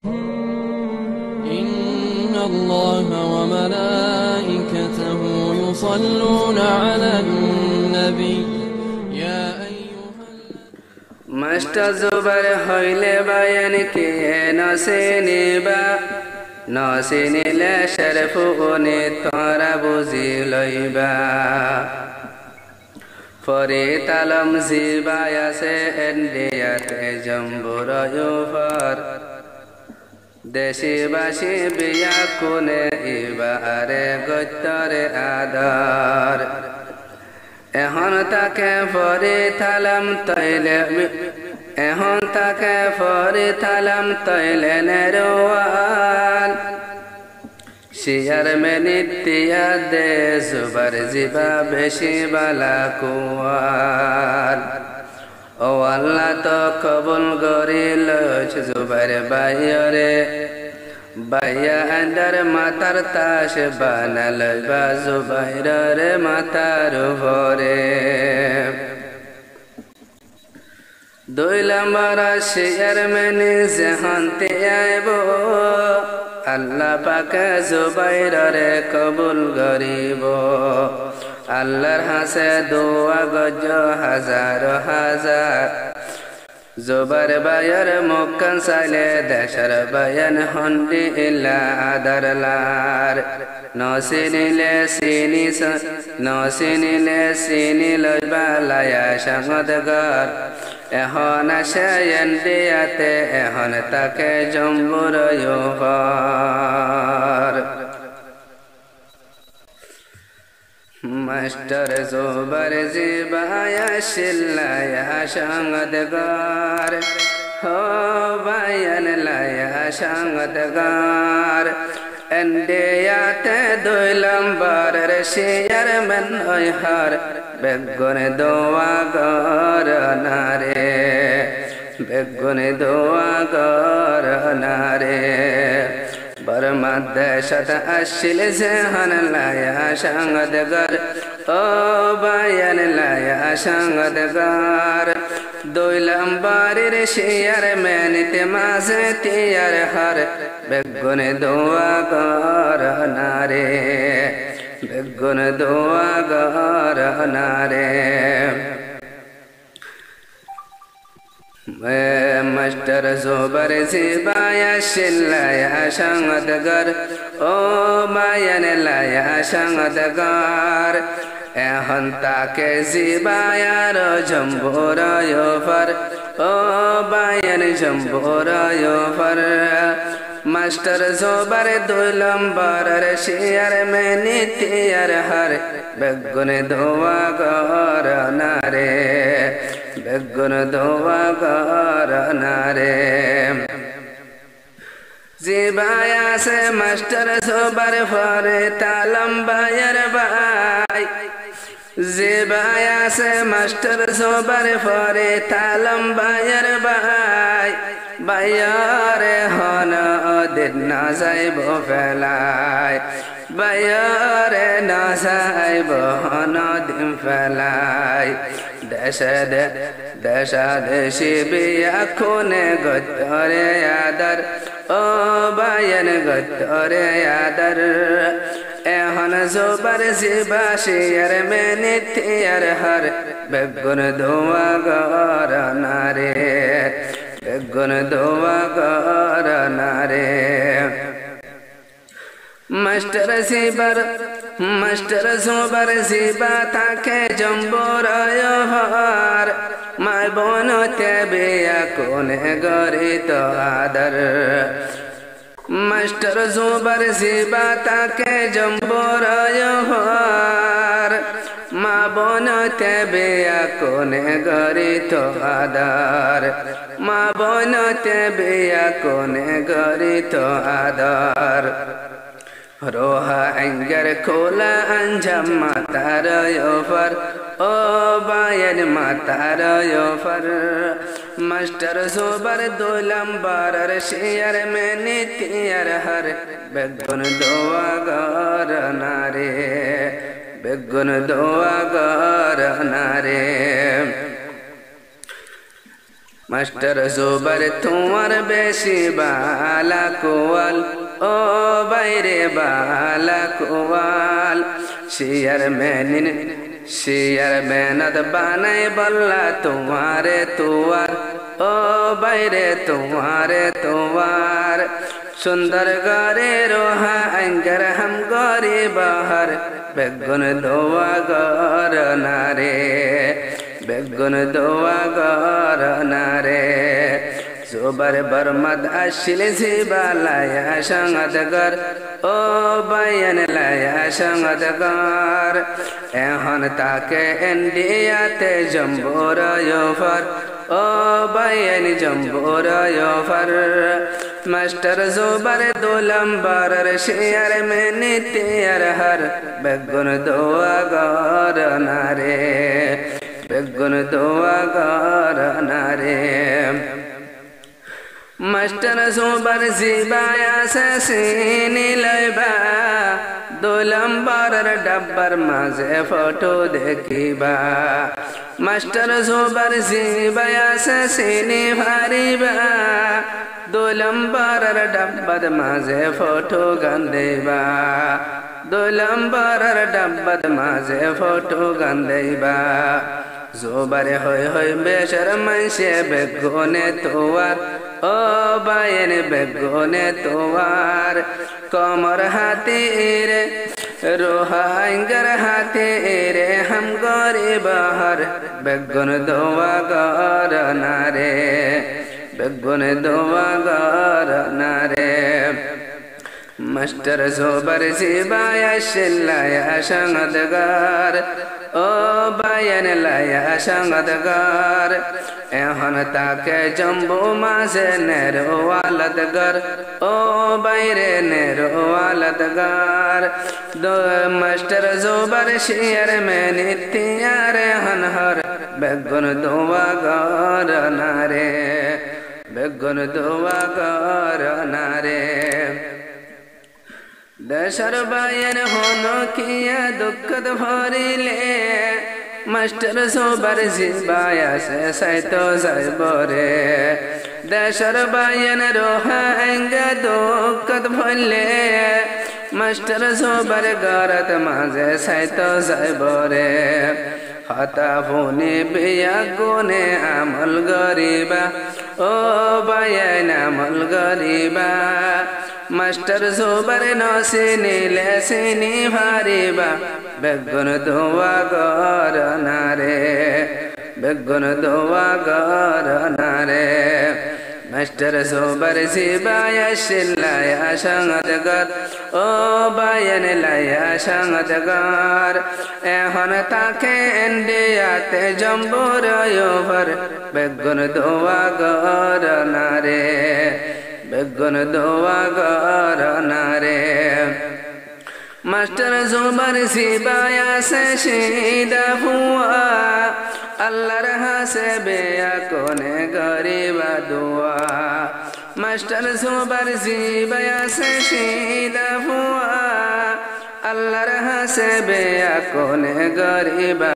إن الله وملائكته يصلون على النبي يا أيها master Jubair হইলে বায়ান কে নসিনিলে শরফুনে তোরা বুঝি লইবা ফরে তালম জিবায়াসে এন্ডিয়াতে জম্বুর ইউফার দেশবাসী বিয়া কোনে ইবারে গত্যরে আদর এখন তাকে ফরে তালম তৈলে নেরওয়াল শিয়ার মে নিতিয়া দে জুবার জিবা বেশি বালা কুয়াল ও আল্লাহ তো কবুল করিল জুবার বাইয়া আন্দার মাতার তাস বানাল বা জুবাইর মাতার ভরে দুই নম্বর শিয়ার মে নিজে হানতে আইব আল্লাহ পাকে জুবাইরে কবুল করিব আল্লাহর হাসে দোয়া গজ হাজার হাজার জুবাইর বায়ার মুখান সাইলে দেশর বায়ান হন্ডি ইল্লা আদারলার নসিনিলে সিনি লইবা লায়া সঙ্গদগর এখন আসে এন্ডিয়াতে এখন তাকে জম্বুর ইউফার মাস্টার জুবাইর জিবায়া শিল্লায়া সঙ্গদগর হো বায়ান লায়া সঙ্গদগর এন্ডিয়াতে দুই নম্বর শিয়ার মন হর বেগুন দোয়া গর নারে বেগুন দোয়া গর নারে বর্মা দেশত আসিল জেহান লায়া সঙ্গদগর ও বায়ান লায়া সঙ্গদগর দুই নম্বরের শিয়ার মেনিতে মাঝে তিয়ার হর বেগুন দোয়া গর নারে বেগুন দোয়া গর নারে মাস্টার জুবাইর জিবায়া শিল্লায়া সঙ্গদগর ও বায়ান লায়া সঙ্গদগর এখন তাকে জিবায়ার জম্বুর ইউফার ও বায়ান জম্বুর ইউফার মাস্টার জুবাইর দুই নম্বরের শিয়ার মে নিতিয়ার হর বেগুন দোয়া গর নারে বেগুন দোয়া গর নারে জিবায়া সে মাস্টার জুবাইর ফরে তালম বায়ার বাই জিবায়া সে মাস্টার জুবাইর ফরে তালম বায়ার বাই বায়ারে হন দিন না যাইব ফেলাই বায়ারে না যাইব হন দিন ফেলাই দেশা দেশি বিয়া কোনে গতরে আদর ও বায়ান গতরে আদর এখন জুবাইর জিবা শিয়ার মে নিতিয়ার হর বেগুন দোয়া গর নারে বেগুন দোয়া গর নারে মাস্টার জুবাইর জিবা তাকে জম্বুর ইউফার মাই বোনতে বিয়া কোনে গরিত আদর মাস্টার জুবাইর জিবা তাকে জম্বুর ইউফার মা বোনতে বিয়া কোনে গরিত আদর মা বোনতে বিয়া কোনে গরিত আদর রোহা আঙ্গার খোলা আঞ্জাম মাতার ইউফার ও বায়ান মাতার ইউফার মাস্টার জুবাইর দুই নম্বরের শিয়ার মে নিতিয়ার হর বেগুন দোয়া গর নারে বেগুন দোয়া গর নারে মাস্টার জোবার তোমার বেশি বালা কোয়াল ও বাইরে বালা কোয়াল শিয়ার মেহনত বানাই বল্লা তোমারে তোয়ার ও বাইরে তোমারে তোয়ার সুন্দর গরে রোহা अंगर हम गरी बहर बेगुन दोआ गर नारे बेगुन दोआ गर नारे जोबर बरमद अशिल जिबा लाया संगदगर ओ बयन लाया संगदगर एहन ताके इंडियाते जम्बोर योफर ओ बयन जम्बोर योफर मास्टर जोबर दोलंबर शेयर में नित्यर हर बेगुन दोआ गर नारे बेगुन दोआ गर नारे मास्टर जोबर जिबाया से सीनी लैबा दोलंबर डब्बर माजे फोटो देखिबा मास्टर जोबर जिबाया से सीनी भारीबा दोलंबर डब्बर माजे फोटो गंदेबा दोलंबर डब्बर माजे फोटो गंदेबा जोबर होय होय बेशरम से बेगुने तोवार ओ बायन बेगुने तोवार कमर हाथी रे रोहा अंगर हाथी रे हम गरी बहर बेगुन दोआ गर नारे बेगुन दोआ गर नारे मास्टर जोबर जिबाया शिलाया संगदगर ओ बयन लाया संगदगर एहन ताके जम्बो मासे नेरो वालदगर ओ बैरे नेरो वालदगर दो मास्टर जोबर शेर में नित्यार हनहर बेगुन दोआ गर नारे बेगुन दोआ गर नारे दशर बायन होनो किया दुखद भरिले मास्टर जोबर जिबाया से सैतो साइबरे दशर बायन रोहा अंग दुखद भरले मास्टर जोबर गरत माजे सैतो साइबरे हता भूने बिया गुने अमल गरीबा ओ बायन अमल गरीबा मास्टर जोबर नौसिनी लेसिनी भारीबा बेगुन दोआ गर नारे बेगुन दोआ गर नारे मास्टर जोबर जिबाया शिलाया संगदगर ओ बयन लाया संगदगर एहन ताके इंडियाते जम्बोर योभर बेगुन दोआ गर नारे बेगुन दोआ गर नारे मास्टर जोबर जिबाया से शीदा हुआ अल्लाह रहा से बेया कोने गरीबा दुआ मास्टर जोबर जिबाया से शीदा हुआ अल्लाह रहा से बेया कोने गरीबा